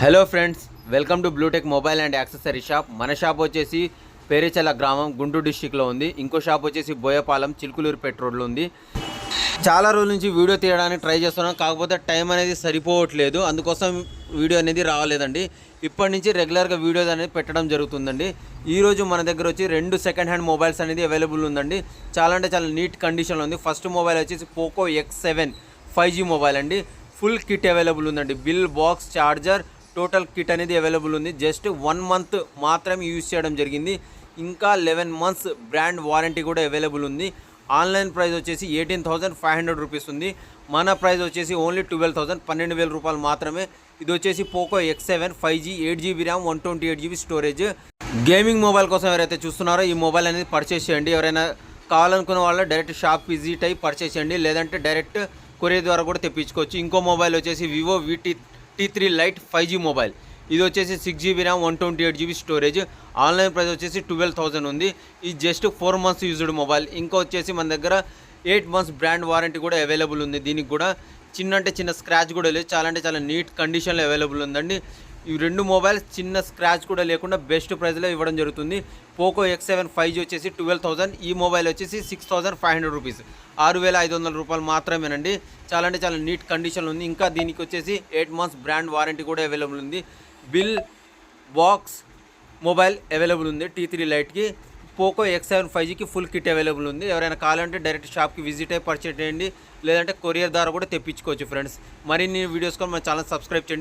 Hello friends, welcome to Bluetech mobile and accessory shop. మన shop వచ్చేసి పేరేచల గ్రామం, గుంటూరు డిస్టిక్లో ఉంది. ఇంకో షాప్ వచ్చేసి బోయపాలెం, చిలుకలూరుపేట రోడ్లో ఉంది. చాలా రోజుల నుంచి వీడియో తీయడానికి ట్రై చేస్తున్నాం, కాకపోతే టైం అనేది సరిపోవట్లేదు, అందుకోసం వీడియో అనేది రాలేదండి. ఇప్పటి నుంచి రెగ్యులర్గా వీడియోస్ అనేది పెట్టడం జరుగుతుందండి. ఈరోజు మన దగ్గర వచ్చి 2 సెకండ్ హ్యాండ్ మొబైల్స్ అనేది అవైలబుల్ ఉందండి. చాలా అంటే చాలా నీట్ కండిషన్లో ఉంది. ఫస్ట్ మొబైల్ వచ్చేసి పోకో X7 5G మొబైల్ అండి. ఫుల్ కిట్ అవైలబుల్ ఉందండి. Bill, box, charger, total kit అనేది అవైలబుల్ ఉంది. జస్ట్ 1 మంత్ మాత్రమే యూజ్ చేయడం జరిగింది. ఇంకా 11 మంత్స్ బ్రాండ్ వారంటీ కూడా అవైలబుల్ ఉంది. ఆన్లైన్ ప్రైస్ వచ్చేసి 18,500 రూపీస్ ఉంది. మన ప్రైస్ వచ్చేసి ఓన్లీ 12,000, 12,000 రూపాయలు మాత్రమే. ఇది వచ్చేసి Poco X7 5G 8GB RAM, 128GB storage. Gaming mobile కోసం ఎవరైతే చూస్తున్నారో ఈ మొబైల్ అనేది పర్చేస్ చేయండి. ఎవరైనా కావాలనుకున్న వాళ్ళు డైరెక్ట్ షాప్ విజిట్ అయ్యి పర్చేస్ చేయండి, లేదంటే డైరెక్ట్ కొరియర్ ద్వారా కూడా తెప్పించుకోవచ్చు. ఇంకో మొబైల్ వచ్చేసి Vivo T3 light 5G mobile. ఇది వచ్చేసి 6GB RAM, 128GB storage. Online price వచ్చేసి 12,000 ఉంది. ఇది జస్ట్ 4 మంత్స్ యూజ్డ్ మొబైల్. ఇంకా వచ్చేసి మన దగ్గర 8 మంత్స్ బ్రాండ్ వారంటీ కూడా అవైలబుల్ ఉంది. దీనికి కూడా చిన్న స్క్రాచ్ కూడా లేదు. చాలా అంటే చాలా నీట్ కండిషన్లో అవైలబుల్ ఉందండి. ఈ 2 మొబైల్స్ చిన్న స్క్రాచ్ కూడా లేకుండా బెస్ట్ ప్రైస్లో ఇవ్వడం జరుగుతుంది. పోకో X7 5G వచ్చేసి 12,000, ఈ మొబైల్ వచ్చేసి 6,500 రూపీస్, 6,500 రూపాయలు మాత్రమేనండి. చాలా అంటే చాలా నీట్ కండిషన్లో ఉంది. ఇంకా దీనికి వచ్చేసి 8 మంత్స్ బ్రాండ్ వారంటీ కూడా అవైలబుల్ ఉంది. బిల్, బాక్స్, మొబైల్ అవైలబుల్ ఉంది. T3 లైట్కి, పోకో X7 5Gకి ఫుల్ కిట్ అవైలబుల్ ఉంది. ఎవరైనా కావాలంటే డైరెక్ట్ షాప్కి విజిట్ అయ్యి పర్చేస్ చేయండి, లేదంటే కొరియర్ ద్వారా కూడా తెప్పించుకోవచ్చు ఫ్రెండ్స్. మరిన్ని వీడియోస్ కోసం మన ఛానల్ సబ్స్క్రైబ్ చేయండి.